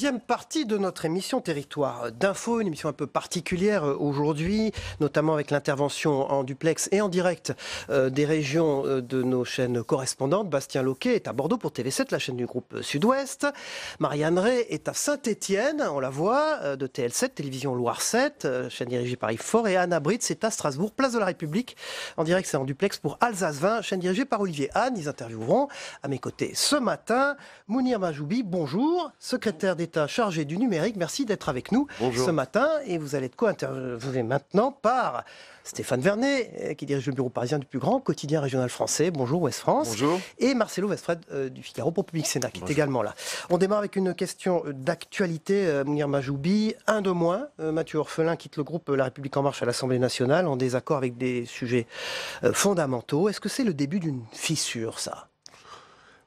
Deuxième partie de notre émission Territoire d'info, une émission un peu particulière aujourd'hui, notamment avec l'intervention en duplex et en direct des régions de nos chaînes correspondantes. Bastien Loquet est à Bordeaux pour TV7, la chaîne du groupe Sud-Ouest. Marianne Ray est à Saint-Étienne, on la voit, de TL7, Télévision Loire 7, chaîne dirigée par Yves Faure. Et Anna Britz est à Strasbourg, place de la République, en direct et en duplex pour Alsace 20, chaîne dirigée par Olivier Anne. Ils intervieweront à mes côtés ce matin Mounir Mahjoubi, bonjour, secrétaire d'État chargé du numérique. Merci d'être avec nous ce matin. Et vous allez être co-interviewé maintenant par Stéphane Vernet, qui dirige le bureau parisien du plus grand quotidien régional français. Bonjour Ouest France. Bonjour. Et Marcelo Westfred du Figaro pour Public Sénat, qui est également là. On démarre avec une question d'actualité. Mounir Mahjoubi, un de moins. Mathieu Orphelin quitte le groupe La République En Marche à l'Assemblée nationale en désaccord avec des sujets fondamentaux. Est-ce que c'est le début d'une fissure, ça ?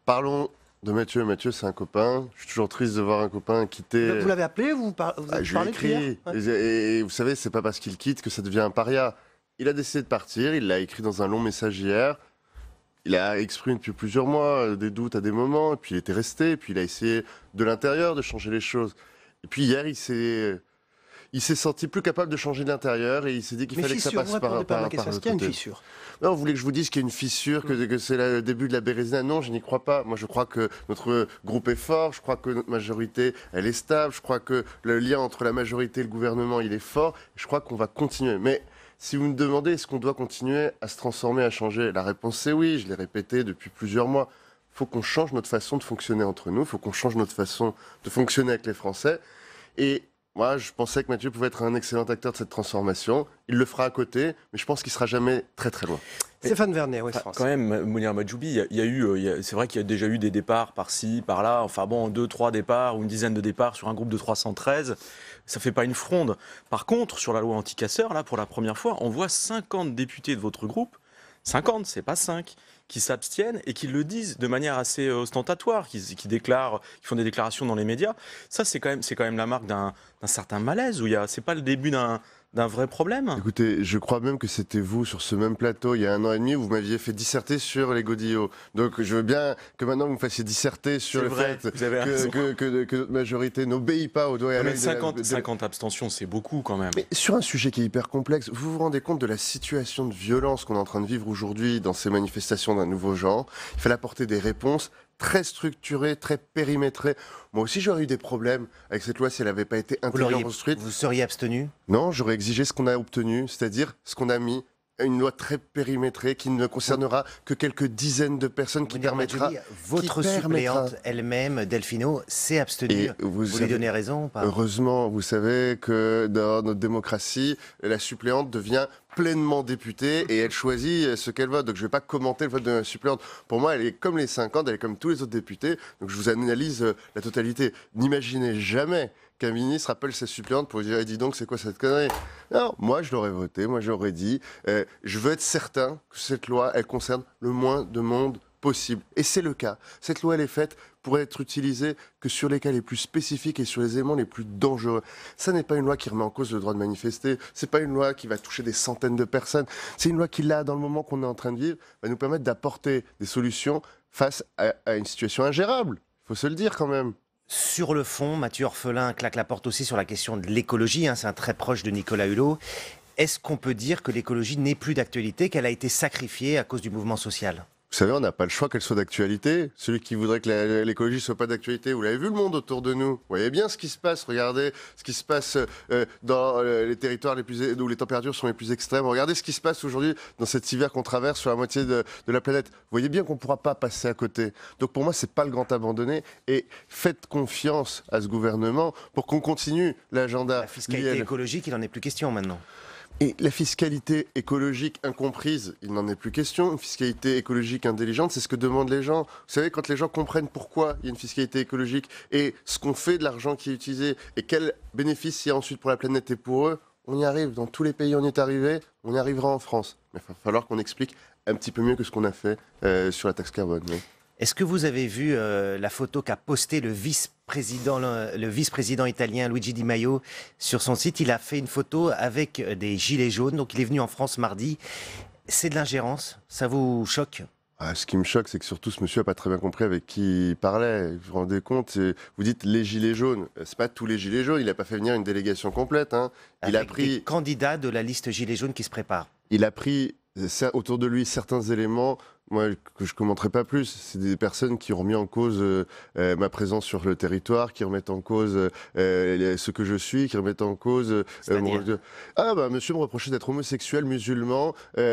Parlons de Mathieu. Mathieu, c'est un copain. Je suis toujours triste de voir un copain quitter. Vous l'avez appelé, vous je lui ai écrit. Et vous savez, c'est pas parce qu'il quitte que ça devient un paria. Il a décidé de partir. Il l'a écrit dans un long message hier. Il a exprimé depuis plusieurs mois des doutes à des moments. Et puis il était resté. Et puis il a essayé de l'intérieur de changer les choses. Et puis hier, il s'est senti plus capable de changer de l'intérieur et il s'est dit qu'il fallait que ça passe par Est-ce qu'il y a une fissure ? Non, vous voulez que je vous dise qu'il y a une fissure, que c'est le début de la Bérésina? Non, je n'y crois pas. Moi, je crois que notre groupe est fort, je crois que notre majorité, elle est stable, je crois que le lien entre la majorité et le gouvernement, il est fort, je crois qu'on va continuer. Mais si vous me demandez, est-ce qu'on doit continuer à se transformer, à changer? La réponse, c'est oui, je l'ai répété depuis plusieurs mois. Il faut qu'on change notre façon de fonctionner entre nous, il faut qu'on change notre façon de fonctionner avec les Français. Et moi, je pensais que Mathieu pouvait être un excellent acteur de cette transformation. Il le fera à côté, mais je pense qu'il ne sera jamais très très loin. Stéphane Vernet, Ouest France. Quand même, Mounir Mahjoubi, c'est vrai qu'il y a déjà eu des départs par-ci, par-là. Enfin bon, 2-3 départs ou une dizaine de départs sur un groupe de 313. Ça ne fait pas une fronde. Par contre, sur la loi anti-casseurs, là, pour la première fois, on voit 50 députés de votre groupe, 50, c'est pas 5, qui s'abstiennent et qui le disent de manière assez ostentatoire, qui font des déclarations dans les médias. Ça, c'est quand même la marque d'un certain malaise, où c'est pas le début d'un vrai problème. Écoutez, je crois même que c'était vous sur ce même plateau il y a 1 an et demi où vous m'aviez fait disserter sur les godillots. Donc je veux bien que maintenant vous me fassiez disserter sur le fait que notre majorité n'obéit pas aux doigts et à l'œil. 50 abstentions, c'est beaucoup quand même. Mais sur un sujet qui est hyper complexe, vous vous rendez compte de la situation de violence qu'on est en train de vivre aujourd'hui dans ces manifestations d'un nouveau genre? Il fallait apporter des réponses très structurées, très périmétrées. Moi aussi, j'aurais eu des problèmes avec cette loi si elle n'avait pas été intelligemment construite. Vous seriez abstenu? Non, j'aurais exigé ce qu'on a obtenu, c'est-à-dire ce qu'on a mis, une loi très périmétrée qui ne concernera que quelques dizaines de personnes, qui permettra... Votre suppléante elle-même, Delfino, s'est abstenue. Vous lui donnez raison ou pas? Heureusement, vous savez que dans notre démocratie, la suppléante devient pleinement députée et elle choisit ce qu'elle vote. Donc je ne vais pas commenter le vote de la suppléante. Pour moi, elle est comme les 50, elle est comme tous les autres députés. Donc je vous analyse la totalité. N'imaginez jamais qu'un ministre appelle sa suppléante pour lui dire « dis donc, c'est quoi cette connerie ?» Non, moi je l'aurais voté, moi j'aurais dit je veux être certain que cette loi, elle concerne le moins de monde possible. Et c'est le cas. Cette loi, elle est faite pour être utilisée que sur les cas les plus spécifiques et sur les éléments les plus dangereux. Ça n'est pas une loi qui remet en cause le droit de manifester, c'est pas une loi qui va toucher des centaines de personnes, c'est une loi qui, là, dans le moment qu'on est en train de vivre, va nous permettre d'apporter des solutions face à une situation ingérable. Il faut se le dire quand même. Sur le fond, Mathieu Orphelin claque la porte aussi sur la question de l'écologie, c'est un très proche de Nicolas Hulot. Est-ce qu'on peut dire que l'écologie n'est plus d'actualité, qu'elle a été sacrifiée à cause du mouvement social ? Vous savez, on n'a pas le choix qu'elle soit d'actualité. Celui qui voudrait que l'écologie ne soit pas d'actualité, vous l'avez vu le monde autour de nous. Vous voyez bien ce qui se passe. Regardez ce qui se passe dans les territoires où les températures sont les plus extrêmes. Regardez ce qui se passe aujourd'hui dans cet hiver qu'on traverse sur la moitié de la planète. Vous voyez bien qu'on ne pourra pas passer à côté. Donc pour moi, ce n'est pas le grand abandonné. Et faites confiance à ce gouvernement pour qu'on continue l'agenda. La fiscalité écologique, il n'en est plus question maintenant. Et la fiscalité écologique incomprise, il n'en est plus question. Une fiscalité écologique intelligente, c'est ce que demandent les gens. Vous savez, quand les gens comprennent pourquoi il y a une fiscalité écologique et ce qu'on fait de l'argent qui est utilisé et quel bénéfice il y a ensuite pour la planète et pour eux, on y arrive. Dans tous les pays, on y est arrivé. On y arrivera en France. Mais il va falloir qu'on explique un petit peu mieux que ce qu'on a fait sur la taxe carbone. Oui. Est-ce que vous avez vu la photo qu'a postée le vice-président italien Luigi Di Maio sur son site? Il a fait une photo avec des gilets jaunes, donc il est venu en France mardi. C'est de l'ingérence, ça vous choque? Ce qui me choque, c'est que surtout ce monsieur n'a pas très bien compris avec qui il parlait. Vous vous rendez compte, vous dites les gilets jaunes. C'est pas tous les gilets jaunes. Il n'a pas fait venir une délégation complète. Il a Avec pris des candidats de la liste Gilets jaunes qui se prépare. Il a pris autour de lui certains éléments, moi, que je ne commenterai pas plus. C'est des personnes qui ont remis en cause ma présence sur le territoire, qui remettent en cause ce que je suis, qui remettent en cause... monsieur me reprochait d'être homosexuel, musulman, et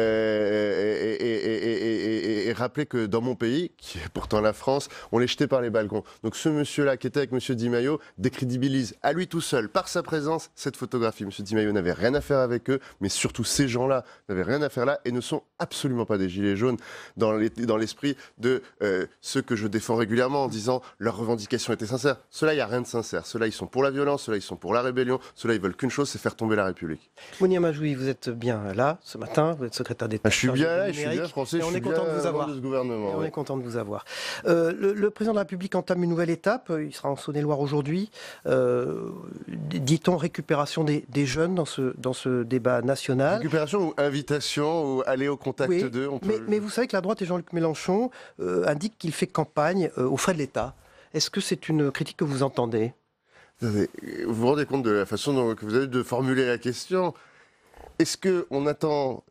rappeler que dans mon pays, qui est pourtant la France, on les jetait par les balcons. Donc ce monsieur-là, qui était avec monsieur Di Maio, décrédibilise à lui tout seul, par sa présence, cette photographie. Monsieur Di Maio n'avait rien à faire avec eux, mais surtout ces gens-là n'avaient rien à faire là et ne sont absolument pas des gilets jaunes dans l'esprit de ceux que je défends régulièrement en disant leurs revendications étaient sincères. Ceux-là, il n'y a rien de sincère. Ceux-là, ils sont pour la violence, ceux-là, ils sont pour la rébellion, ceux-là, ils veulent qu'une chose, c'est faire tomber la République. Mounir Majzoui, vous êtes bien là ce matin, vous êtes secrétaire d'État. Je suis bien là, je suis bien français, je suis bien content de vous avoir. De ce gouvernement. On est content de vous avoir. Le président de la République entame une nouvelle étape, il sera en Saône-et-Loire aujourd'hui. Dit-on récupération des jeunes dans ce débat national? Récupération ou invitation ou aller au contact d'eux, mais vous savez que la droite et Jean-Luc Mélenchon indiquent qu'il fait campagne aux frais de l'État. Est-ce que c'est une critique que vous entendez? Vous vous rendez compte de la façon que vous avez de formuler la question? Est-ce qu'on attend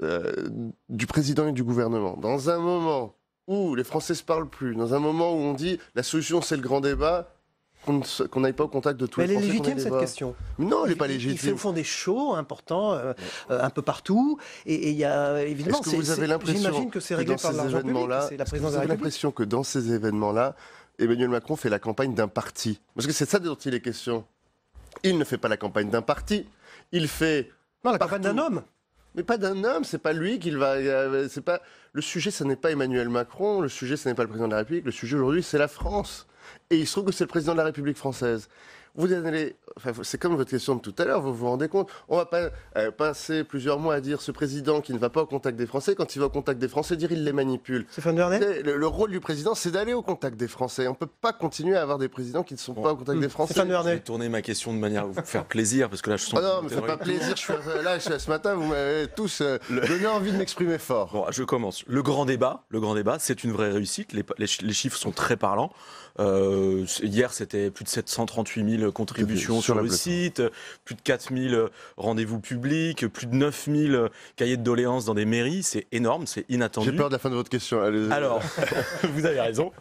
du président et du gouvernement, dans un moment où les Français ne se parlent plus, dans un moment où on dit la solution c'est le grand débat, qu'on n'aille pas au contact de tous les Français? Elle est légitime cette question. Non, elle n'est pas légitime. Il fait au fond des shows importants un peu partout. Et il y a évidemment. Est-ce que vous avez l'impression j'imagine que c'est réglé par l'argent public, c'est la présidence de la République. Vous avez l'impression que dans ces événements-là, Emmanuel Macron fait la campagne d'un parti? Parce que c'est ça dont il est question. Il ne fait pas la campagne d'un parti. Il fait. Non, la campagne d'un homme. Mais pas d'un homme, c'est pas lui qu'il va. C'est pas le sujet, ce n'est pas Emmanuel Macron. Le sujet, ce n'est pas le président de la République. Le sujet aujourd'hui, c'est la France. Et il se trouve que c'est le président de la République française. Vous allez, c'est comme votre question de tout à l'heure, vous vous rendez compte, on va pas passer plusieurs mois à dire ce président qui ne va pas au contact des Français, quand il va au contact des Français, dire il les manipule. Stéphane Vernet. Le rôle du président, c'est d'aller au contact des Français. On ne peut pas continuer à avoir des présidents qui ne sont pas au contact des Français. Stéphane Vernet. Je vais tourner ma question de manière à vous faire plaisir, parce que là je sens... non, mais ça fait pas plaisir, ce matin, vous m'avez tous donné envie de m'exprimer fort. Bon, je commence. Le grand débat, c'est une vraie réussite, les chiffres sont très parlants. Hier, c'était plus de 738 000 contributions sur le site, plus de 4 000 rendez-vous publics, plus de 9 000 cahiers de doléances dans des mairies. C'est énorme, c'est inattendu. J'ai peur de la fin de votre question. Allez-y. Alors, vous avez raison.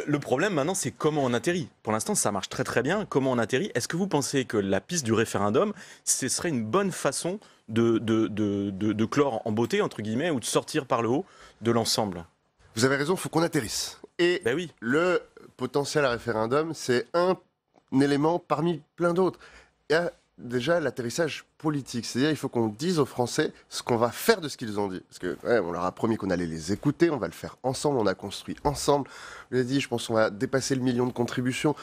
Le problème maintenant, c'est comment on atterrit. Pour l'instant, ça marche très très bien. Comment on atterrit? Est-ce que vous pensez que la piste du référendum, ce serait une bonne façon de clore en beauté, entre guillemets, ou de sortir par le haut de l'ensemble? Vous avez raison, il faut qu'on atterrisse. Et oui. Le potentiel à référendum, c'est un élément parmi plein d'autres. Il y a déjà l'atterrissage politique, c'est-à-dire il faut qu'on dise aux Français ce qu'on va faire de ce qu'ils ont dit. Parce que on leur a promis qu'on allait les écouter, on va le faire ensemble, on a construit ensemble. Je l'ai dit, je pense qu'on va dépasser le 1 million de contributions.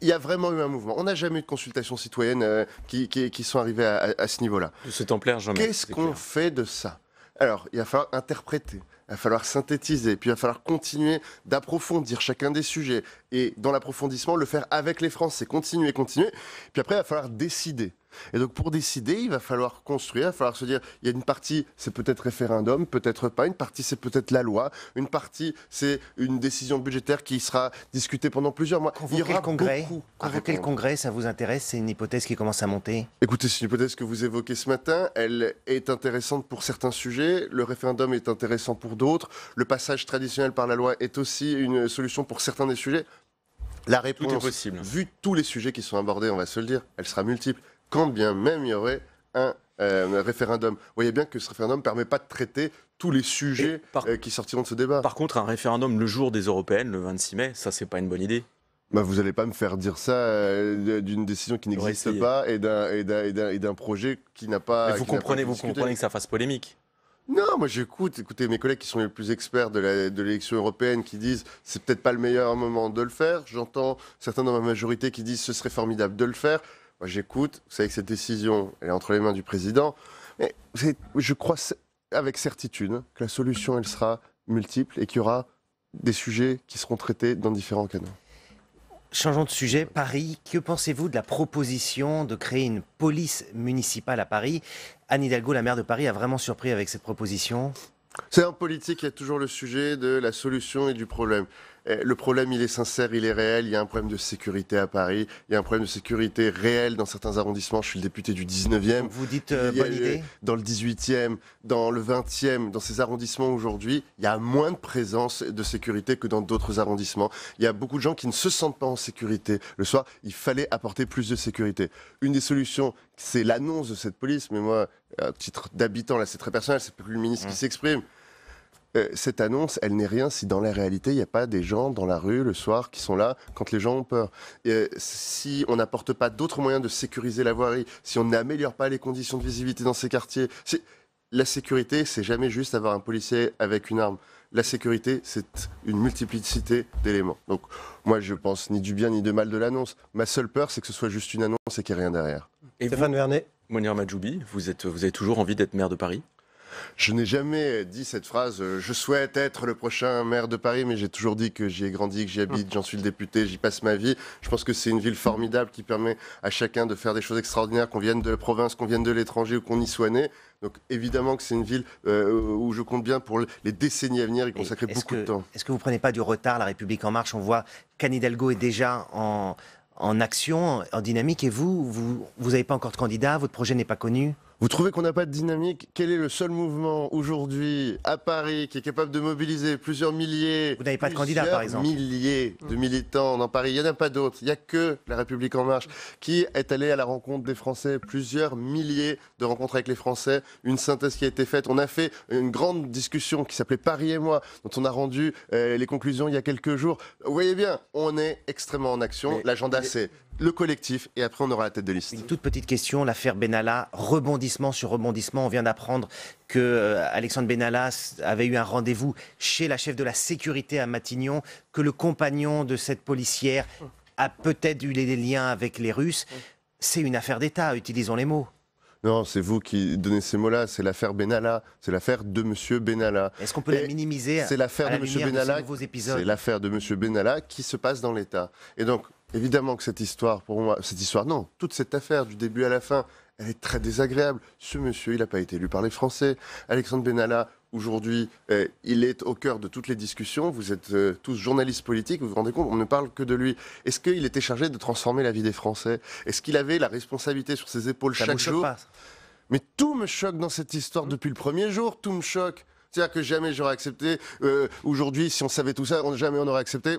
Il y a vraiment eu un mouvement. On n'a jamais eu de consultations citoyennes qui sont arrivées à ce niveau-là. De cet ampleur, jamais. Qu'est-ce qu'on fait de ça? Alors, il va falloir interpréter. Il va falloir synthétiser, puis il va falloir continuer d'approfondir chacun des sujets. Et dans l'approfondissement, le faire avec les Français, continuer. Puis après, il va falloir décider. Et donc pour décider, il va falloir construire, il va falloir se dire, il y a une partie, c'est peut-être référendum, peut-être pas, une partie, c'est peut-être la loi, une partie, c'est une décision budgétaire qui sera discutée pendant plusieurs mois. Convoquer le Congrès, ça vous intéresse? C'est une hypothèse qui commence à monter? Écoutez, c'est une hypothèse que vous évoquez ce matin, elle est intéressante pour certains sujets, le référendum est intéressant pour d'autres, le passage traditionnel par la loi est aussi une solution pour certains des sujets. La réponse, tout est possible. Vu tous les sujets qui sont abordés, on va se le dire, elle sera multiple. Quand bien même il y aurait un référendum. Vous voyez bien que ce référendum ne permet pas de traiter tous les sujets qui sortiront de ce débat. Par contre, un référendum le jour des européennes, le 26 mai, ça, c'est pas une bonne idée. Bah, vous n'allez pas me faire dire ça d'une décision qui n'existe pas et d'un projet qui n'a pas... Mais vous comprenez que ça fasse polémique. Non, moi écoutez mes collègues qui sont les plus experts de l'élection européenne qui disent c'est peut-être pas le meilleur moment de le faire. J'entends certains dans ma majorité qui disent ce serait formidable de le faire. Moi j'écoute, vous savez que cette décision elle est entre les mains du président. Mais je crois avec certitude que la solution elle sera multiple et qu'il y aura des sujets qui seront traités dans différents canaux. Changeons de sujet, Paris. Que pensez-vous de la proposition de créer une police municipale à Paris? Anne Hidalgo, la maire de Paris, a vraiment surpris avec cette proposition? C'est en politique, il y a toujours le sujet de la solution et du problème. Le problème, il est sincère, il est réel. Il y a un problème de sécurité à Paris. Il y a un problème de sécurité réel dans certains arrondissements. Je suis le député du 19e. Donc vous dites Il y a, bonne idée. Dans le 18e, dans le 20e, dans ces arrondissements aujourd'hui, il y a moins de présence de sécurité que dans d'autres arrondissements. Il y a beaucoup de gens qui ne se sentent pas en sécurité. Le soir, il fallait apporter plus de sécurité. Une des solutions, c'est l'annonce de cette police. Mais moi, à titre d'habitant, là, c'est très personnel, c'est plus le ministre qui s'exprime. Cette annonce, elle n'est rien si dans la réalité, il n'y a pas des gens dans la rue le soir qui sont là quand les gens ont peur. Si on n'apporte pas d'autres moyens de sécuriser la voirie, si on n'améliore pas les conditions de visibilité dans ces quartiers, la sécurité, c'est jamais juste avoir un policier avec une arme. La sécurité, c'est une multiplicité d'éléments. Donc, moi, je pense ni du bien ni de mal de l'annonce. Ma seule peur, c'est que ce soit juste une annonce et qu'il n'y ait rien derrière. Et Stéphane Vernet. Mounir Mahjoubi, vous avez toujours envie d'être maire de Paris? Je n'ai jamais dit cette phrase, je souhaite être le prochain maire de Paris, mais j'ai toujours dit que j'y ai grandi, que j'y habite, j'en suis le député, j'y passe ma vie. Je pense que c'est une ville formidable qui permet à chacun de faire des choses extraordinaires, qu'on vienne de la province, qu'on vienne de l'étranger ou qu'on y soit né. Donc évidemment que c'est une ville où je compte bien pour les décennies à venir y consacrer beaucoup de temps. Est-ce que vous ne prenez pas du retard, La République En Marche? On voit qu'Anne Hidalgo est déjà en action, en dynamique, et vous n'avez pas encore de candidat, votre projet n'est pas connu? Vous trouvez qu'on n'a pas de dynamique? Quel est le seul mouvement aujourd'hui à Paris qui est capable de mobiliser plusieurs milliers, Vous n'avez pas de candidat, par exemple? milliers de militants dans Paris? Il n'y en a pas d'autres. Il n'y a que La République En Marche qui est allée à la rencontre des Français. Plusieurs milliers de rencontres avec les Français. Une synthèse qui a été faite. On a fait une grande discussion qui s'appelait Paris et moi, dont on a rendu les conclusions il y a quelques jours. Vous voyez bien, on est extrêmement en action. L'agenda, c'est le collectif, et après on aura la tête de liste. Une toute petite question, l'affaire Benalla, rebondissement sur rebondissement. On vient d'apprendre que Alexandre Benalla avait eu un rendez-vous chez la chef de la sécurité à Matignon, que le compagnon de cette policière a peut-être eu des liens avec les Russes. C'est une affaire d'État, utilisons les mots. Non, c'est vous qui donnez ces mots-là. C'est l'affaire Benalla. C'est l'affaire de Monsieur Benalla. Est-ce qu'on peut la minimiser? C'est l'affaire de Monsieur Benalla. C'est l'affaire de Monsieur Benalla qui se passe dans l'État. Et donc, évidemment que cette histoire, pour moi, non, toute cette affaire du début à la fin, elle est très désagréable. Ce monsieur, il n'a pas été élu par les Français. Alexandre Benalla, aujourd'hui, il est au cœur de toutes les discussions. Vous êtes tous journalistes politiques, vous vous rendez compte, on ne parle que de lui. Est-ce qu'il était chargé de transformer la vie des Français? Est-ce qu'il avait la responsabilité sur ses épaules chaque jour? Mais tout me choque dans cette histoire depuis le premier jour, tout me choque. C'est-à-dire que jamais j'aurais accepté, aujourd'hui, si on savait tout ça, jamais on aurait accepté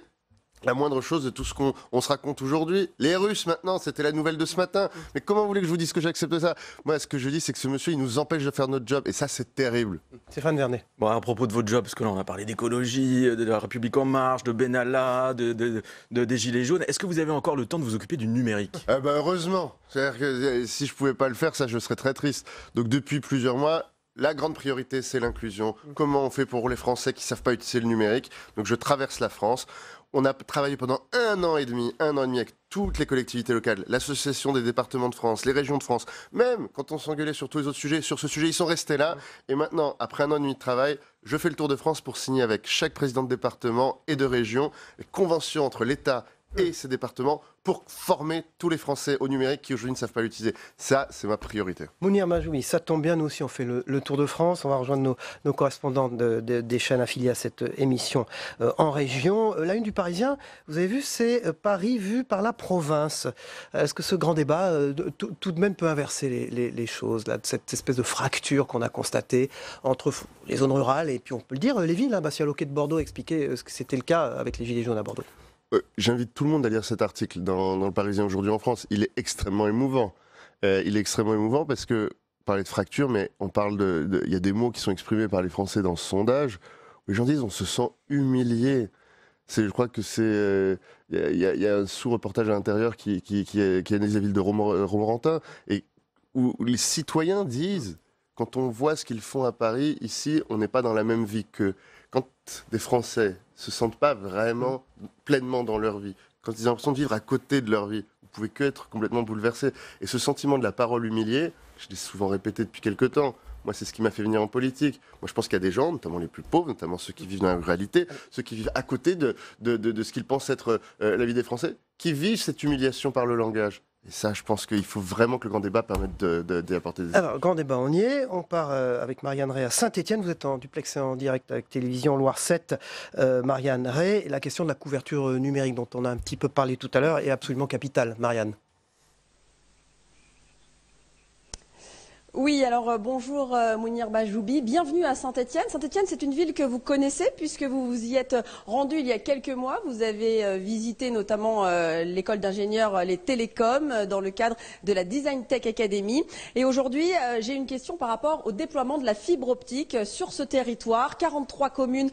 la moindre chose de tout ce qu'on se raconte aujourd'hui. Les Russes, maintenant, c'était la nouvelle de ce matin. Mais comment vous voulez que je vous dise que j'accepte ça? Moi, ce que je dis, c'est que ce monsieur, il nous empêche de faire notre job. Et ça, c'est terrible. Stéphane Vernet. Bon, à propos de votre job, parce que là, on a parlé d'écologie, de La République En Marche, de Benalla, des Gilets jaunes. Est-ce que vous avez encore le temps de vous occuper du numérique? Heureusement. C'est-à-dire que si je pouvais pas le faire, ça, je serais très triste. Donc, depuis plusieurs mois, la grande priorité, c'est l'inclusion. Comment on fait pour les Français qui ne savent pas utiliser le numérique? Donc, je traverse la France. On a travaillé pendant un an et demi avec toutes les collectivités locales, l'Association des départements de France, les régions de France. Même quand on s'engueulait sur tous les autres sujets, sur ce sujet, ils sont restés là. Et maintenant, après un an et demi de travail, je fais le tour de France pour signer avec chaque président de département et de région les conventions entre l'État et ces départements pour former tous les Français au numérique qui aujourd'hui ne savent pas l'utiliser. Ça, c'est ma priorité. Mounir Mahjoubi, ça tombe bien, nous aussi on fait le tour de France, on va rejoindre nos correspondants des chaînes affiliées à cette émission en région. La une du Parisien, vous avez vu, c'est Paris vu par la province. Est-ce que ce grand débat tout de même peut inverser les choses, là, cette espèce de fracture qu'on a constatée entre les zones rurales et puis on peut le dire, les villes? Bastien Loquet de Bordeaux expliquait ce que c'était le cas avec les Gilets jaunes à Bordeaux. J'invite tout le monde à lire cet article dans le Parisien aujourd'hui en France. Il est extrêmement émouvant. Il est extrêmement émouvant parce que, on parlait de fracture, mais on parle il y a des mots qui sont exprimés par les Français dans ce sondage où les gens disent on se sent humilié. Je crois que c'est... Il y a un sous-reportage à l'intérieur qui analyse la ville de Romorantin et où les citoyens disent, quand on voit ce qu'ils font à Paris, ici, on n'est pas dans la même vie qu'eux. Quand des Français se sentent pas vraiment pleinement dans leur vie, quand ils ont l'impression de vivre à côté de leur vie, vous pouvez que être complètement bouleversé. Et ce sentiment de la parole humiliée, je l'ai souvent répété depuis quelques temps, moi c'est ce qui m'a fait venir en politique. Moi je pense qu'il y a des gens, notamment les plus pauvres, notamment ceux qui vivent dans la ruralité, ceux qui vivent à côté de ce qu'ils pensent être la vie des Français, qui vivent cette humiliation par le langage. Et ça, je pense qu'il faut vraiment que le grand débat permette d'y apporter des... Alors, grand débat, on y est. On part avec Marianne Ray à Saint-Étienne. Vous êtes en duplex et en direct avec Télévision Loire 7. Marianne Ray, la question de la couverture numérique dont on a un petit peu parlé tout à l'heure est absolument capitale. Marianne. Oui, alors bonjour Mounir Majoubi, bienvenue à Saint-Étienne. Saint-Étienne, c'est une ville que vous connaissez puisque vous vous y êtes rendu il y a quelques mois. Vous avez visité notamment l'école d'ingénieurs, les télécoms, dans le cadre de la Design Tech Academy. Et aujourd'hui, j'ai une question par rapport au déploiement de la fibre optique sur ce territoire. 43 communes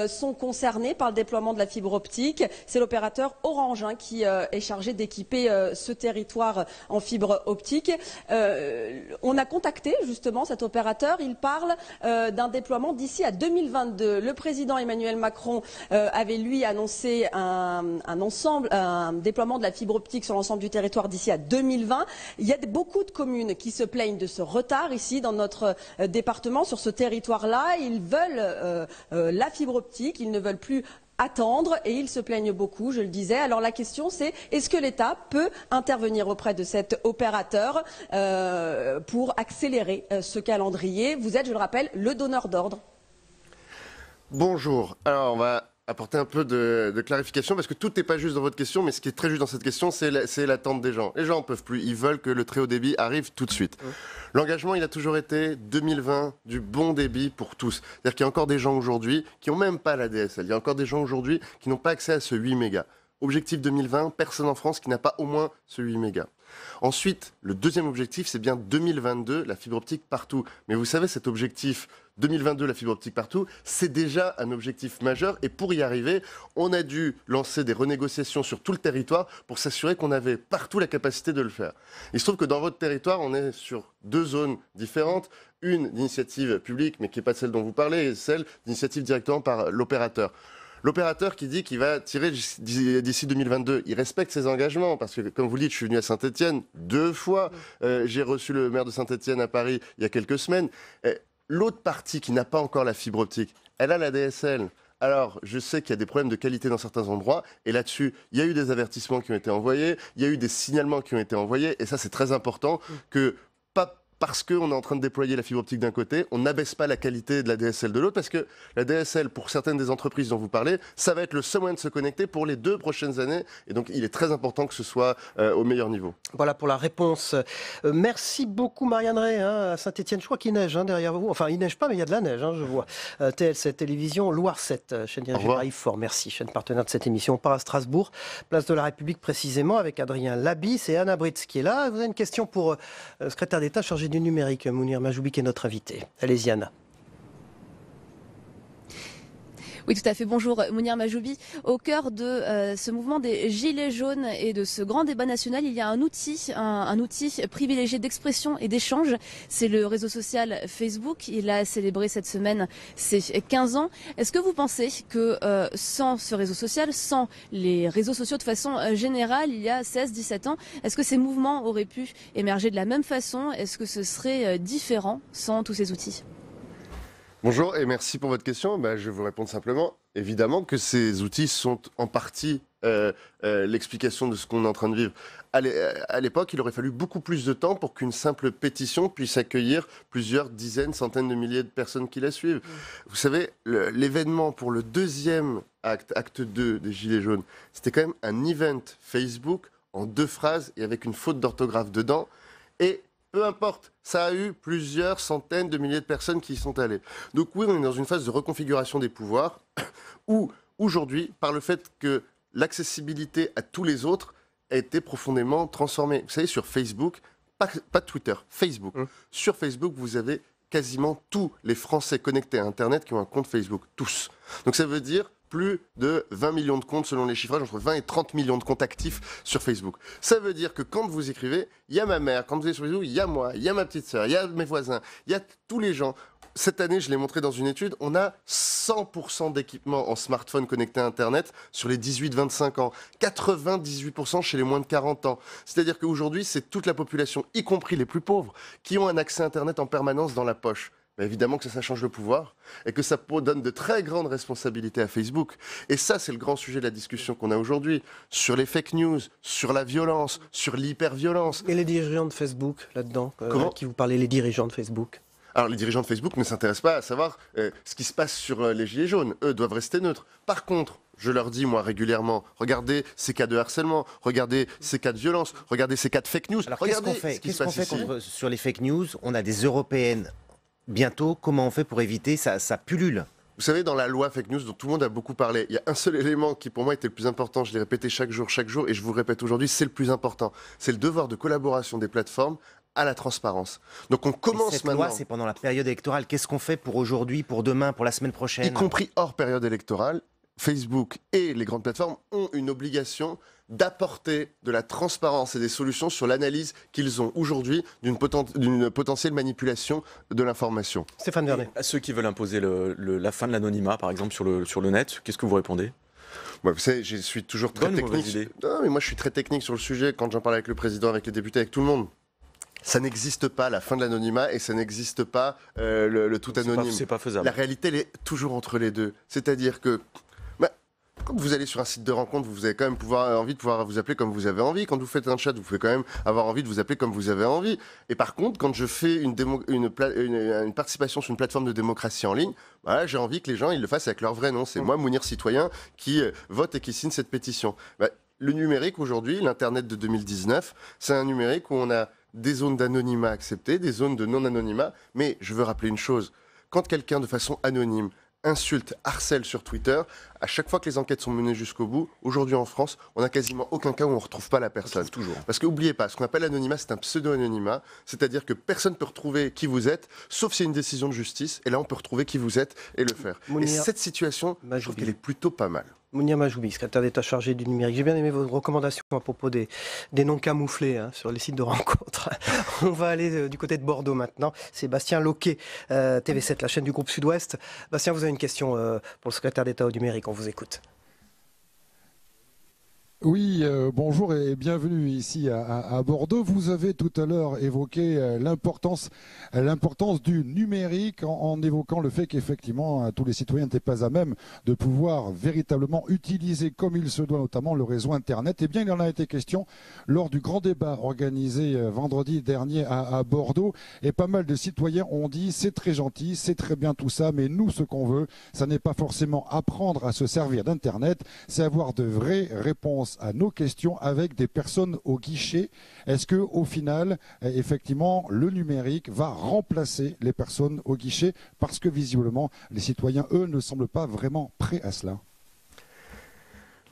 sont concernées par le déploiement de la fibre optique. C'est l'opérateur Orange qui est chargé d'équiper ce territoire en fibre optique. On a contacté justement cet opérateur, il parle d'un déploiement d'ici à 2022. Le président Emmanuel Macron avait lui annoncé un déploiement de la fibre optique sur l'ensemble du territoire d'ici à 2020. Il y a beaucoup de communes qui se plaignent de ce retard ici dans notre département, sur ce territoire-là. Ils veulent la fibre optique, ils ne veulent plus attendre et ils se plaignent beaucoup, je le disais. Alors la question c'est, est-ce que l'État peut intervenir auprès de cet opérateur pour accélérer ce calendrier? Vous êtes, je le rappelle, le donneur d'ordre. Bonjour. Alors, on va apporter un peu de clarification parce que tout n'est pas juste dans votre question, mais ce qui est très juste dans cette question, c'est l'attente des gens. Les gens n'en peuvent plus. Ils veulent que le très haut débit arrive tout de suite. L'engagement, il a toujours été 2020 du bon débit pour tous. C'est-à-dire qu'il y a encore des gens aujourd'hui qui n'ont même pas la DSL. Il y a encore des gens aujourd'hui qui n'ont pas accès à ce 8 mégas. Objectif 2020, personne en France qui n'a pas au moins ce 8 mégas. Ensuite, le deuxième objectif, c'est bien 2022, la fibre optique partout. Mais vous savez, cet objectif 2022, la fibre optique partout, c'est déjà un objectif majeur. Et pour y arriver, on a dû lancer des renégociations sur tout le territoire pour s'assurer qu'on avait partout la capacité de le faire. Il se trouve que dans votre territoire, on est sur deux zones différentes. Une d'initiative publique, mais qui n'est pas celle dont vous parlez, et celle d'initiative directement par l'opérateur. L'opérateur qui dit qu'il va tirer d'ici 2022, il respecte ses engagements parce que, comme vous le dites, je suis venu à Saint-Étienne 2 fois. J'ai reçu le maire de Saint-Étienne à Paris il y a quelques semaines. L'autre partie qui n'a pas encore la fibre optique, elle a la DSL. Alors, je sais qu'il y a des problèmes de qualité dans certains endroits, et là-dessus, il y a eu des avertissements qui ont été envoyés, il y a eu des signalements qui ont été envoyés, et ça, c'est très important que parce qu'on est en train de déployer la fibre optique d'un côté, on n'abaisse pas la qualité de la DSL de l'autre, parce que la DSL, pour certaines des entreprises dont vous parlez, ça va être le seul moyen de se connecter pour les 2 prochaines années. Et donc, il est très important que ce soit au meilleur niveau. Voilà pour la réponse. Merci beaucoup Marianne Ray, à Saint-Étienne. Je crois qu'il neige derrière vous. Enfin, il neige pas, mais il y a de la neige, je vois. TL7 Télévision, Loire 7, chaîne dirigée par Yves Faure. Merci, chaîne partenaire de cette émission. On part à Strasbourg, place de la République précisément, avec Adrien Labis et Anna Britz qui est là. Vous avez une question pour le secrétaire d'État chargé du numérique, Mounir Majoubi, qui est notre invité. Allez-y, Anna. Oui, tout à fait. Bonjour, Mounir Majoubi. Au cœur de ce mouvement des Gilets jaunes et de ce grand débat national, il y a un outil privilégié d'expression et d'échange. C'est le réseau social Facebook. Il a célébré cette semaine ses 15 ans. Est-ce que vous pensez que sans ce réseau social, sans les réseaux sociaux de façon générale, il y a 16-17 ans, est-ce que ces mouvements auraient pu émerger de la même façon? Est-ce que ce serait différent sans tous ces outils? Bonjour et merci pour votre question. Je vais vous répondre simplement. Évidemment que ces outils sont en partie l'explication de ce qu'on est en train de vivre. À l'époque, il aurait fallu beaucoup plus de temps pour qu'une simple pétition puisse accueillir plusieurs dizaines, centaines de milliers de personnes qui la suivent. Vous savez, l'événement pour le deuxième acte 2 des Gilets jaunes, c'était quand même un event Facebook en 2 phrases et avec une faute d'orthographe dedans. Et peu importe, ça a eu plusieurs centaines de milliers de personnes qui y sont allées. Donc oui, on est dans une phase de reconfiguration des pouvoirs où aujourd'hui, par le fait que l'accessibilité à tous les autres a été profondément transformée. Vous savez, sur Facebook, pas Twitter, Facebook. Sur Facebook, vous avez quasiment tous les Français connectés à Internet qui ont un compte Facebook. Tous. Donc ça veut dire plus de 20 millions de comptes selon les chiffrages, entre 20 et 30 millions de comptes actifs sur Facebook. Ça veut dire que quand vous écrivez, il y a ma mère, quand vous êtes sur Facebook, il y a moi, il y a ma petite sœur, il y a mes voisins, il y a tous les gens. Cette année, je l'ai montré dans une étude, on a 100% d'équipements en smartphone connecté à Internet sur les 18-25 ans, 98% chez les moins de 40 ans. C'est-à-dire qu'aujourd'hui, c'est toute la population, y compris les plus pauvres, qui ont un accès à Internet en permanence dans la poche. bah évidemment que ça change le pouvoir et que ça donne de très grandes responsabilités à Facebook. Et ça, c'est le grand sujet de la discussion qu'on a aujourd'hui, sur les fake news, sur la violence, sur l'hyperviolence. Et les dirigeants de Facebook, là-dedans, qui vous parlez, les dirigeants de Facebook? Alors, les dirigeants de Facebook ne s'intéressent pas à savoir ce qui se passe sur les gilets jaunes. Eux doivent rester neutres. Par contre, je leur dis, moi, régulièrement, regardez ces cas de harcèlement, regardez ces cas de violence, regardez ces cas de fake news. Alors, regardez qu'est-ce qu'on fait sur les fake news? On a des européennes bientôt. Comment on fait pour éviter ça pullule? Vous savez, dans la loi fake news dont tout le monde a beaucoup parlé, il y a un seul élément qui pour moi était le plus important, je l'ai répété chaque jour, et je vous le répète aujourd'hui, c'est le plus important. C'est le devoir de collaboration des plateformes à la transparence. Donc on commence cette maintenant... loi, c'est pendant la période électorale. Qu'est-ce qu'on fait pour aujourd'hui, pour demain, pour la semaine prochaine? Y compris hors période électorale, Facebook et les grandes plateformes ont une obligation d'apporter de la transparence et des solutions sur l'analyse qu'ils ont aujourd'hui d'une potentielle manipulation de l'information. Stéphane Vernet. À ceux qui veulent imposer la fin de l'anonymat, par exemple, sur le net, qu'est-ce que vous répondez? Ouais, vous savez, je suis toujours très technique. Non, mais moi je suis très technique sur le sujet quand j'en parle avec le président, avec les députés, avec tout le monde. Ça n'existe pas, la fin de l'anonymat, et ça n'existe pas le tout anonyme. C'est pas faisable. La réalité, elle est toujours entre les deux. C'est-à-dire que quand vous allez sur un site de rencontre, vous avez quand même envie de pouvoir vous appeler comme vous avez envie. Quand vous faites un chat, vous pouvez quand même avoir envie de vous appeler comme vous avez envie. Et par contre, quand je fais une participation sur une plateforme de démocratie en ligne, bah, j'ai envie que les gens ils le fassent avec leur vrai nom. C'est moi, Mounir Citoyen, qui vote et qui signe cette pétition. Bah, le numérique aujourd'hui, l'Internet de 2019, c'est un numérique où on a des zones d'anonymat acceptées, des zones de non-anonymat. Mais je veux rappeler une chose. Quand quelqu'un, de façon anonyme, insulte, harcèle sur Twitter, à chaque fois que les enquêtes sont menées jusqu'au bout, aujourd'hui en France, on n'a quasiment aucun cas où on ne retrouve pas la personne. Toujours. Parce que n'oubliez pas, ce qu'on appelle l'anonymat, c'est un pseudo-anonymat, c'est-à-dire que personne ne peut retrouver qui vous êtes, sauf s'il y a une décision de justice, et là on peut retrouver qui vous êtes et le faire. Et cette situation, je trouve qu'elle est plutôt pas mal. Mounir Majoubi, secrétaire d'État chargé du numérique. J'ai bien aimé vos recommandations à propos des noms camouflés sur les sites de rencontres. On va aller du côté de Bordeaux maintenant. C'est Bastien Loquet, TV7, la chaîne du groupe Sud-Ouest. Bastien, vous avez une question pour le secrétaire d'État au numérique. On vous écoute. Oui, bonjour et bienvenue ici à Bordeaux. Vous avez tout à l'heure évoqué l'importance du numérique en évoquant le fait qu'effectivement tous les citoyens n'étaient pas à même de pouvoir véritablement utiliser comme il se doit notamment le réseau Internet. Eh bien, il en a été question lors du grand débat organisé vendredi dernier à Bordeaux, et pas mal de citoyens ont dit c'est très gentil, c'est très bien tout ça, mais nous ce qu'on veut, ça n'est pas forcément apprendre à se servir d'Internet, c'est avoir de vraies réponses à nos questions avec des personnes au guichet. Est-ce que au final, effectivement, le numérique va remplacer les personnes au guichet, parce que visiblement, les citoyens, eux, ne semblent pas vraiment prêts à cela?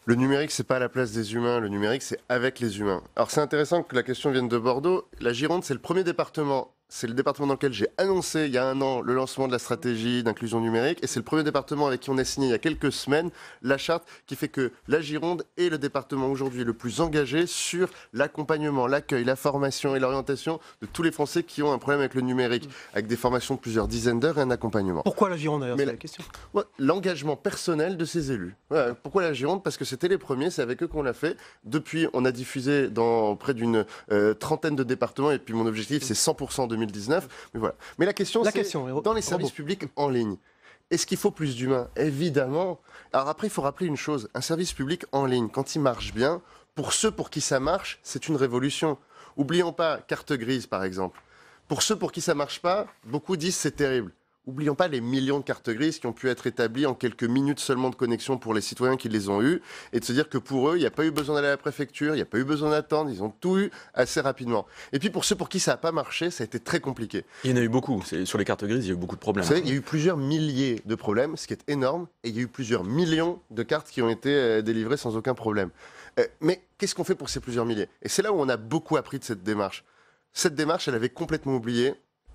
Le numérique, c'est pas à la place des humains. Le numérique, c'est avec les humains. Alors, c'est intéressant que la question vienne de Bordeaux. La Gironde, c'est le premier département. C'est le département dans lequel j'ai annoncé il y a un an le lancement de la stratégie d'inclusion numérique, et c'est le premier département avec qui on a signé il y a quelques semaines la charte qui fait que la Gironde est le département aujourd'hui le plus engagé sur l'accompagnement, l'accueil, la formation et l'orientation de tous les Français qui ont un problème avec le numérique, avec des formations de plusieurs dizaines d'heures et un accompagnement. Pourquoi la Gironde d'ailleurs? C'est la question. Ouais, l'engagement personnel de ces élus. Ouais, pourquoi la Gironde? Parce que c'était les premiers, c'est avec eux qu'on l'a fait. Depuis, on a diffusé dans près d'une trentaine de départements, et puis mon objectif c'est 100% 2019. Mais voilà. Mais la question, c'est dans les services publics en ligne. Est-ce qu'il faut plus d'humains? Évidemment. Alors après, il faut rappeler une chose. Un service public en ligne, quand il marche bien, pour ceux pour qui ça marche, c'est une révolution. Oublions pas carte grise, par exemple. Pour ceux pour qui ça marche pas, beaucoup disent c'est terrible. Oublions pas les millions de cartes grises qui ont pu être établies en quelques minutes seulement de connexion pour les citoyens qui les ont eues, et de se dire que pour eux, il n'y a pas eu besoin d'aller à la préfecture, il n'y a pas eu besoin d'attendre, ils ont tout eu assez rapidement. Et puis pour ceux pour qui ça n'a pas marché, ça a été très compliqué. Il y en a eu beaucoup. Sur les cartes grises, il y a eu beaucoup de problèmes. Vous savez, il y a eu plusieurs milliers de problèmes, ce qui est énorme, et il y a eu plusieurs millions de cartes qui ont été délivrées sans aucun problème. Mais qu'est-ce qu'on fait pour ces plusieurs milliers? Et c'est là où on a beaucoup appris de cette démarche. Cette démarche, elle avait complètement oublié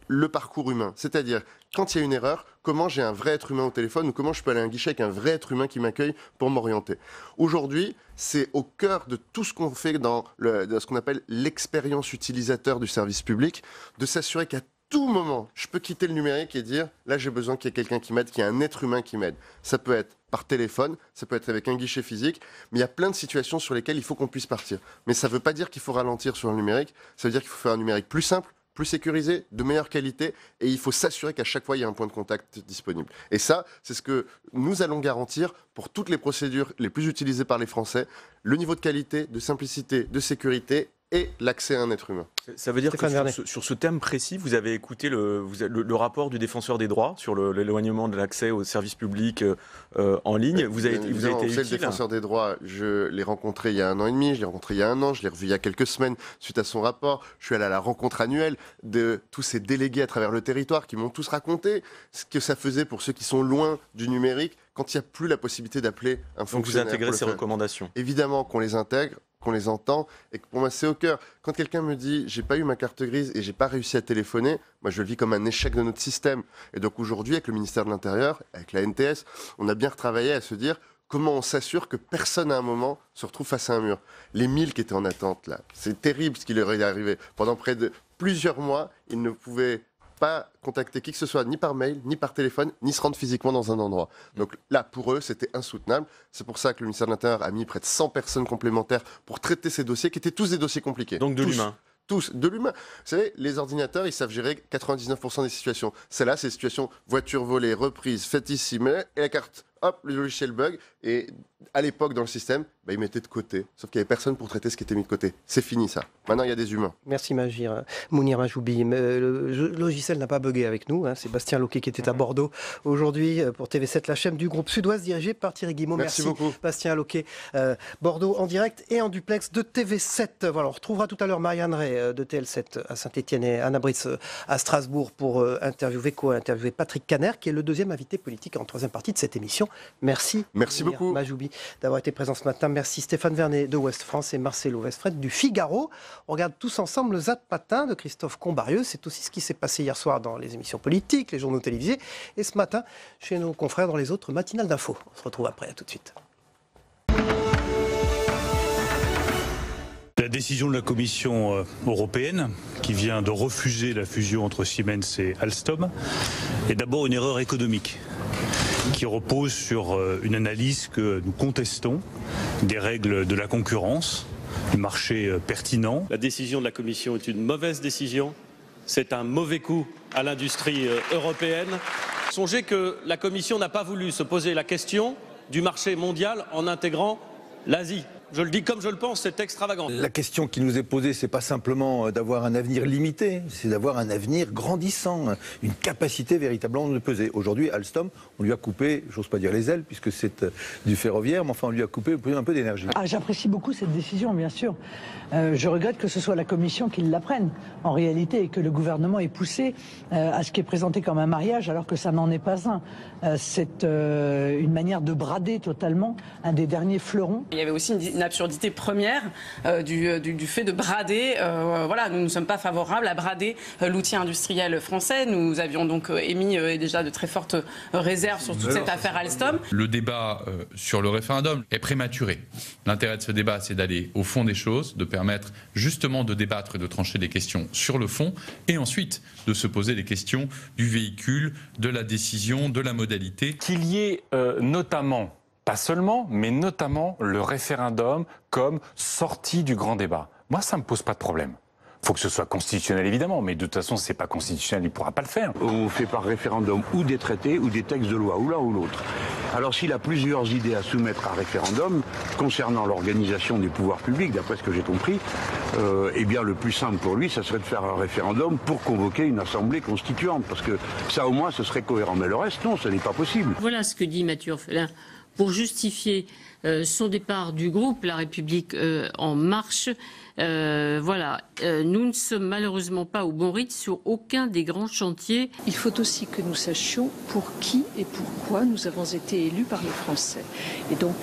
le parcours humain. C'est-à-dire, quand il y a une erreur, comment j'ai un vrai être humain au téléphone, ou comment je peux aller à un guichet avec un vrai être humain qui m'accueille pour m'orienter. Aujourd'hui, c'est au cœur de tout ce qu'on fait dans ce qu'on appelle l'expérience utilisateur du service public, de s'assurer qu'à tout moment, je peux quitter le numérique et dire, là j'ai besoin qu'il y ait quelqu'un qui m'aide, qu'il y ait un être humain qui m'aide. Ça peut être par téléphone, ça peut être avec un guichet physique, mais il y a plein de situations sur lesquelles il faut qu'on puisse partir. Mais ça ne veut pas dire qu'il faut ralentir sur le numérique, ça veut dire qu'il faut faire un numérique plus simple, plus sécurisé, de meilleure qualité, et il faut s'assurer qu'à chaque fois, il y a un point de contact disponible. Et ça, c'est ce que nous allons garantir pour toutes les procédures les plus utilisées par les Français, le niveau de qualité, de simplicité, de sécurité et l'accès à un être humain. Ça veut dire que sur ce thème précis, vous avez écouté le rapport du défenseur des droits sur l'éloignement de l'accès aux services publics en ligne. Vous avez été utile. Le défenseur des droits, je l'ai rencontré il y a 1 an et demi, je l'ai rencontré il y a 1 an, je l'ai revu il y a quelques semaines suite à son rapport. Je suis allé à la rencontre annuelle de tous ces délégués à travers le territoire qui m'ont tous raconté ce que ça faisait pour ceux qui sont loin du numérique quand il n'y a plus la possibilité d'appeler un fonctionnaire. Donc vous intégrez ces recommandations. Évidemment qu'on les intègre, qu'on les entend, et que pour moi c'est au cœur. Quand quelqu'un me dit j'ai pas eu ma carte grise et j'ai pas réussi à téléphoner, moi je le vis comme un échec de notre système. Et donc aujourd'hui, avec le ministère de l'Intérieur, avec la NTS, on a bien retravaillé à se dire comment on s'assure que personne à un moment se retrouve face à un mur. Les 1000 qui étaient en attente là, c'est terrible ce qui leur est arrivé. Pendant près de plusieurs mois, ils ne pouvaient pas contacter qui que ce soit, ni par mail, ni par téléphone, ni se rendre physiquement dans un endroit. Donc là, pour eux, c'était insoutenable. C'est pour ça que le ministère de l'Intérieur a mis près de 100 personnes complémentaires pour traiter ces dossiers, qui étaient tous des dossiers compliqués. Donc de l'humain. Tous, de l'humain. Vous savez, les ordinateurs, ils savent gérer 99% des situations. Celle-là, c'est des situations voiture volée, reprise, faite ici, mais et la carte, hop, le logiciel bug. Et à l'époque, dans le système, ils mettaient de côté. Sauf qu'il n'y avait personne pour traiter ce qui était mis de côté. C'est fini, ça. Maintenant, il y a des humains. Merci, Mounir Majoubi. Le logiciel n'a pas bugué avec nous. C'est Bastien Loquet qui était à Bordeaux aujourd'hui pour TV7, la chaîne du groupe Sud-Ouest dirigé par Thierry Guimau. Merci beaucoup. Bastien Loquet. Bordeaux en direct et en duplex de TV7. Voilà, on retrouvera tout à l'heure Marianne Ray de TL7 à Saint-Etienne et Anna Britz à Strasbourg pour interviewer Patrick Caner, qui est le deuxième invité politique en troisième partie de cette émission. Merci beaucoup Majoubi d'avoir été présent ce matin. Merci Stéphane Vernet de Ouest France et Marcelo Westfred du Figaro. On regarde tous ensemble le Zat Patin de Christophe Combarieux. C'est aussi ce qui s'est passé hier soir dans les émissions politiques, les journaux télévisés et ce matin chez nos confrères dans les autres matinales d'infos. On se retrouve après, à tout de suite. La décision de la Commission européenne, qui vient de refuser la fusion entre Siemens et Alstom, est d'abord une erreur économique, qui repose sur une analyse que nous contestons des règles de la concurrence, du marché pertinent. La décision de la Commission est une mauvaise décision. C'est un mauvais coup à l'industrie européenne. Songez que la Commission n'a pas voulu se poser la question du marché mondial en intégrant l'Asie. Je le dis comme je le pense, c'est extravagant. La question qui nous est posée, c'est pas simplement d'avoir un avenir limité, c'est d'avoir un avenir grandissant, une capacité véritablement de peser. Aujourd'hui, Alstom, on lui a coupé, j'ose pas dire les ailes, puisque c'est du ferroviaire, mais enfin on lui a coupé un peu d'énergie. J'apprécie beaucoup cette décision, bien sûr. Je regrette que ce soit la Commission qui la prenne, en réalité, et que le gouvernement ait poussé à ce qui est présenté comme un mariage, alors que ça n'en est pas un. C'est une manière de brader totalement un des derniers fleurons. Il y avait aussi une absurdité première du fait de brader. Voilà, nous ne sommes pas favorables à brader l'outil industriel français. Nous avions donc émis déjà de très fortes réserves sur toute cette affaire Alstom. Le débat sur le référendum est prématuré. L'intérêt de ce débat, c'est d'aller au fond des choses, de permettre justement de débattre et de trancher des questions sur le fond, et ensuite de se poser les questions du véhicule, de la décision, de la modalité. Qu'il y ait notamment, pas seulement, mais notamment le référendum comme sortie du grand débat. Moi, ça ne me pose pas de problème. Il faut que ce soit constitutionnel, évidemment, mais de toute façon, ce n'est pas constitutionnel, il ne pourra pas le faire. On fait par référendum ou des traités ou des textes de loi, ou l'un ou l'autre. Alors s'il a plusieurs idées à soumettre à référendum, concernant l'organisation des pouvoirs publics, d'après ce que j'ai compris, eh bien le plus simple pour lui, ça serait de faire un référendum pour convoquer une assemblée constituante, parce que ça au moins ce serait cohérent. Mais le reste, non, ce n'est pas possible. Voilà ce que dit Mathieu Orphelin pour justifier son départ du groupe La République En Marche. Voilà, nous ne sommes malheureusement pas au bon rythme sur aucun des grands chantiers. Il faut aussi que nous sachions pour qui et pourquoi nous avons été élus par les Français. Et donc,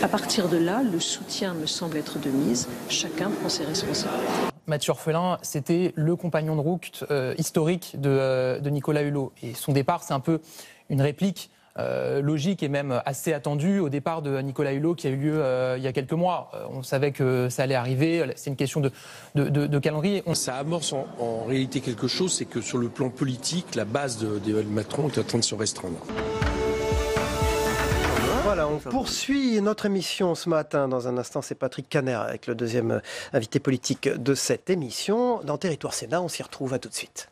à partir de là, le soutien me semble être de mise. Chacun prend ses responsabilités. Mathieu Orphelin, c'était le compagnon de route historique de Nicolas Hulot. Et son départ, c'est un peu une réplique logique et même assez attendue au départ de Nicolas Hulot qui a eu lieu il y a quelques mois. On savait que ça allait arriver, c'est une question de calendrier. Ça amorce en réalité quelque chose, c'est que sur le plan politique, la base d'Emmanuel Macron est en train de se restreindre. Voilà, on poursuit notre émission ce matin. Dans un instant, c'est Patrick Caner avec le deuxième invité politique de cette émission. Dans Territoire Sénat, on s'y retrouve. À tout de suite.